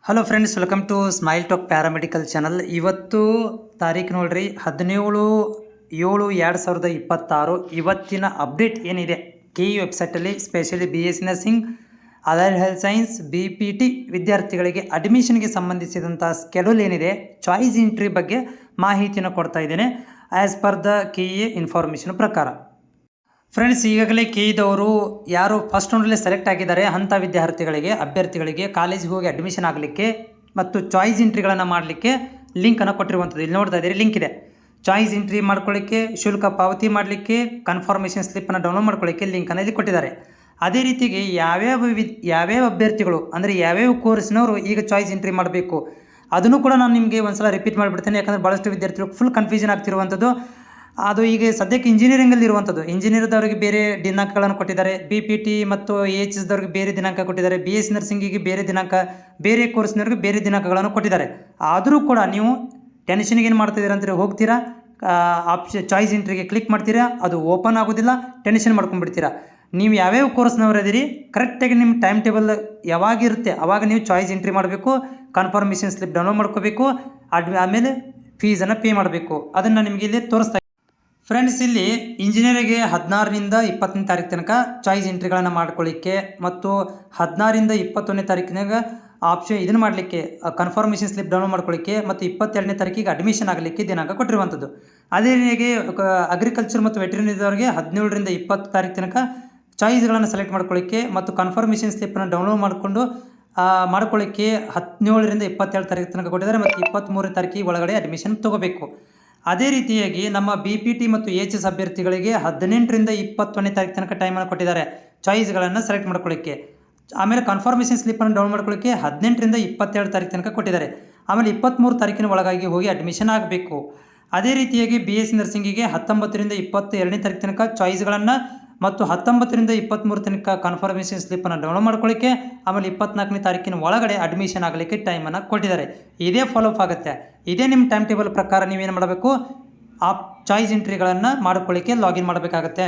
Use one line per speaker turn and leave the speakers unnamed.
Hello friends, welcome to smile talk paramedical channel. ಇವತ್ತು ತಾರೀಕು ನೋಡ್ರಿ 17/7/2026. ಇವತ್ತಿನ ಅಪ್ಡೇಟ್ ಏನಿದೆ KE ವೆಬ್ಸೈಟಲ್ಲಿ, specially BSc nursing, other health science, BPT ವಿದ್ಯಾರ್ಥಿಗಳಿಗೆ ಅಡ್ಮಿಷನ್ಗೆ ಸಂಬಂಧಿಸಿದಂಥ ಸ್ಕೆಡ್ಯೂಲ್ ಏನಿದೆ, ಚಾಯ್ಸ್ ಎಂಟ್ರಿ ಬಗ್ಗೆ ಮಾಹಿತಿಯನ್ನು ಕೊಡ್ತಾ ಇದ್ದೇನೆ as per the KE information ಪ್ರಕಾರ. ಫ್ರೆಂಡ್ಸ್, ಈಗಾಗಲೇ KEದವರು ಯಾರು ಫಸ್ಟ್ ರೌಂಡಲ್ಲಿ ಸೆಲೆಕ್ಟ್ ಆಗಿದ್ದಾರೆ ಅಂಥ ಅಭ್ಯರ್ಥಿಗಳಿಗೆ ಕಾಲೇಜಿಗೆ ಹೋಗಿ ಅಡ್ಮಿಷನ್ ಆಗಲಿಕ್ಕೆ ಮತ್ತು ಚಾಯ್ಸ್ ಎಂಟ್ರಿಗಳನ್ನು ಮಾಡಲಿಕ್ಕೆ ಲಿಂಕನ್ನು ಕೊಟ್ಟಿರುವಂಥದ್ದು. ಇಲ್ಲಿ ನೋಡ್ತಾ ಇದ್ದೀರಿ, ಲಿಂಕ್ ಇದೆ. ಚಾಯ್ಸ್ ಎಂಟ್ರಿ ಮಾಡ್ಕೊಳ್ಳಿಕ್ಕೆ, ಶುಲ್ಕ ಪಾವತಿ ಮಾಡಲಿಕ್ಕೆ, ಕನ್ಫರ್ಮೇಷನ್ ಸ್ಲಿಪ್ಪನ್ನು ಡೌನ್ಲೋಡ್ ಮಾಡ್ಕೊಳ್ಳಿಕ್ಕೆ ಲಿಂಕನ್ನು ಇಲ್ಲಿ ಕೊಟ್ಟಿದ್ದಾರೆ. ಅದೇ ರೀತಿಗೆ ಯಾವ್ಯಾವ ಅಭ್ಯರ್ಥಿಗಳು ಅಂದರೆ ಯಾವ್ಯಾವ ಕೋರ್ಸ್ನವರು ಈಗ ಚಾಯ್ಸ್ ಎಂಟ್ರಿ ಮಾಡಬೇಕು ಅದನ್ನು ಕೂಡ ನಾನು ನಿಮಗೆ ಒಂದು ರಿಪೀಟ್ ಮಾಡಿಬಿಡ್ತೇನೆ. ಯಾಕಂದರೆ ಭಾಳಷ್ಟು ವಿದ್ಯಾರ್ಥಿಗಳು ಫುಲ್ ಕನ್ಫ್ಯೂಷನ್ ಆಗ್ತಿರುವಂಥದ್ದು. ಅದು ಈಗ ಸದ್ಯಕ್ಕೆ ಇಂಜಿನಿಯರಿಂಗಲ್ಲಿ ಇರುವಂಥದ್ದು. ಇಂಜಿನಿಯರ್ದವ್ರಿಗೆ ಬೇರೆ ದಿನಾಂಕಗಳನ್ನು ಕೊಟ್ಟಿದ್ದಾರೆ, BPT ಮತ್ತು AHSದವ್ರಿಗೆ ಬೇರೆ ದಿನಾಂಕ ಕೊಟ್ಟಿದ್ದಾರೆ, BSc ನರ್ಸಿಂಗಿಗೆ ಬೇರೆ ದಿನಾಂಕ, ಬೇರೆ ಕೋರ್ಸ್ನವ್ರಿಗೆ ಬೇರೆ ದಿನಾಂಕಗಳನ್ನು ಕೊಟ್ಟಿದ್ದಾರೆ. ಆದರೂ ಕೂಡ ನೀವು ಟೆನ್ಷನ್ಗೆ ಏನು ಮಾಡ್ತಿದ್ದೀರಾ ಅಂದರೆ ಹೋಗ್ತೀರಾ, ಚಾಯ್ಸ್ ಎಂಟ್ರಿಗೆ ಕ್ಲಿಕ್ ಮಾಡ್ತೀರಾ, ಅದು ಓಪನ್ ಆಗೋದಿಲ್ಲ, ಟೆನ್ಷನ್ ಮಾಡ್ಕೊಂಡ್ಬಿಡ್ತೀರಾ. ನೀವು ಯಾವ್ಯಾವ ಕೋರ್ಸ್ನವ್ರು ಇದೀರಿ ಕರೆಕ್ಟಾಗಿ ನಿಮ್ಮ ಟೈಮ್ ಟೇಬಲ್ ಯಾವಾಗಿರುತ್ತೆ ಆವಾಗ ನೀವು ಚಾಯ್ಸ್ ಎಂಟ್ರಿ ಮಾಡಬೇಕು, ಕನ್ಫರ್ಮೇಷನ್ ಸ್ಲಿಪ್ ಡೌನ್ಲೋಡ್ ಮಾಡ್ಕೋಬೇಕು, ಆಮೇಲೆ ಫೀಸನ್ನು ಪೇ ಮಾಡಬೇಕು. ಅದನ್ನು ನಿಮಗೆ ಇಲ್ಲಿ ತೋರಿಸ್ತಾ. ಫ್ರೆಂಡ್ಸ್, ಇಲ್ಲಿ ಇಂಜಿನಿಯರಿಗೆ 16ರಿಂದ 20ನೇ ತಾರೀಕು ತನಕ ಚಾಯ್ಸ್ ಎಂಟ್ರಿಗಳನ್ನು ಮಾಡ್ಕೊಳ್ಳಿಕ್ಕೆ ಮತ್ತು 16ರಿಂದ 21ನೇ ತಾರೀಕಿನಾಗ ಇದನ್ನು ಮಾಡಲಿಕ್ಕೆ ಕನ್ಫರ್ಮೇಷನ್ ಸ್ಲಿಪ್ ಡೌನ್ಲೋಡ್ ಮಾಡ್ಕೊಳ್ಳಿಕ್ಕೆ ಮತ್ತು 22ನೇ ತಾರೀಕಿಗೆ ಅಡ್ಮಿಷನ್ ಆಗಲಿಕ್ಕೆ ದಿನಾಂಕ ಕೊಟ್ಟಿರುವಂಥದ್ದು. ಅದೇ ರೀತಿಯಾಗಿ ಅಗ್ರಿಕಲ್ಚರ್ ಮತ್ತು ವೆಟರ್ನರಿದವರಿಗೆ 17ರಿಂದ 20 ತಾರೀಕು ತನಕ ಚಾಯ್ಸ್ಗಳನ್ನು ಸೆಲೆಕ್ಟ್ ಮಾಡ್ಕೊಳ್ಳಿಕ್ಕೆ ಮತ್ತು ಕನ್ಫರ್ಮೇಷನ್ ಸ್ಲಿಪ್ಪನ್ನು ಡೌನ್ಲೋಡ್ ಮಾಡ್ಕೊಳ್ಳಿಕ್ಕೆ 17ರಿಂದ 27 ತಾರೀಕು ತನಕ ಕೊಟ್ಟಿದ್ದಾರೆ ಮತ್ತು 23ನೇ ತಾರೀಕಿಗೆ ಒಳಗಡೆ ಅಡ್ಮಿಷನ್ ತೊಗೋಬೇಕು. ಅದೇ ರೀತಿಯಾಗಿ ನಮ್ಮ BPT ಮತ್ತು AHS ಅಭ್ಯರ್ಥಿಗಳಿಗೆ 18ರಿಂದ 21ನೇ ತಾರೀಕು ತನಕ ಟೈಮನ್ನು ಕೊಟ್ಟಿದ್ದಾರೆ ಚಾಯ್ಸ್ಗಳನ್ನು ಸೆಲೆಕ್ಟ್ ಮಾಡ್ಕೊಳ್ಳಿಕ್ಕೆ. ಆಮೇಲೆ ಕನ್ಫರ್ಮೇಷನ್ ಸ್ಲಿಪ್ಪನ್ನು ಡೌನ್ ಮಾಡ್ಕೊಳ್ಳಿಕ್ಕೆ 18ರಿಂದ 22 ತಾರೀಕು ತನಕ ಕೊಟ್ಟಿದ್ದಾರೆ. ಆಮೇಲೆ 23 ತಾರೀಕಿನ ಒಳಗಾಗಿ ಹೋಗಿ ಅಡ್ಮಿಷನ್ ಆಗಬೇಕು. ಅದೇ ರೀತಿಯಾಗಿ BSc ನರ್ಸಿಂಗಿಗೆ 19ರಿಂದ 22ನೇ ತಾರೀಕು ತನಕ ಚಾಯ್ಸ್ಗಳನ್ನು ಮತ್ತು 19ರಿಂದ 23 ತನಕ ಕನ್ಫರ್ಮೇಷನ್ ಸ್ಲಿಪ್ಪನ್ನು ಡೌನ್ಲೋಡ್ ಮಾಡ್ಕೊಳ್ಳಿಕ್ಕೆ, ಆಮೇಲೆ 24ನೇ ತಾರೀಕಿನ ಒಳಗಡೆ ಅಡ್ಮಿಷನ್ ಆಗಲಿಕ್ಕೆ ಟೈಮನ್ನು ಕೊಟ್ಟಿದ್ದಾರೆ. ಇದೇ ಫಾಲೋಅಪ್ ಆಗುತ್ತೆ. ಇದೇ ನಿಮ್ಮ ಟೈಮ್ ಟೇಬಲ್ ಪ್ರಕಾರ ನೀವೇನು ಮಾಡಬೇಕು, ಆ ಚಾಯ್ಸ್ ಎಂಟ್ರಿಗಳನ್ನು ಮಾಡ್ಕೊಳ್ಳಿಕ್ಕೆ ಲಾಗಿನ್ ಮಾಡಬೇಕಾಗತ್ತೆ.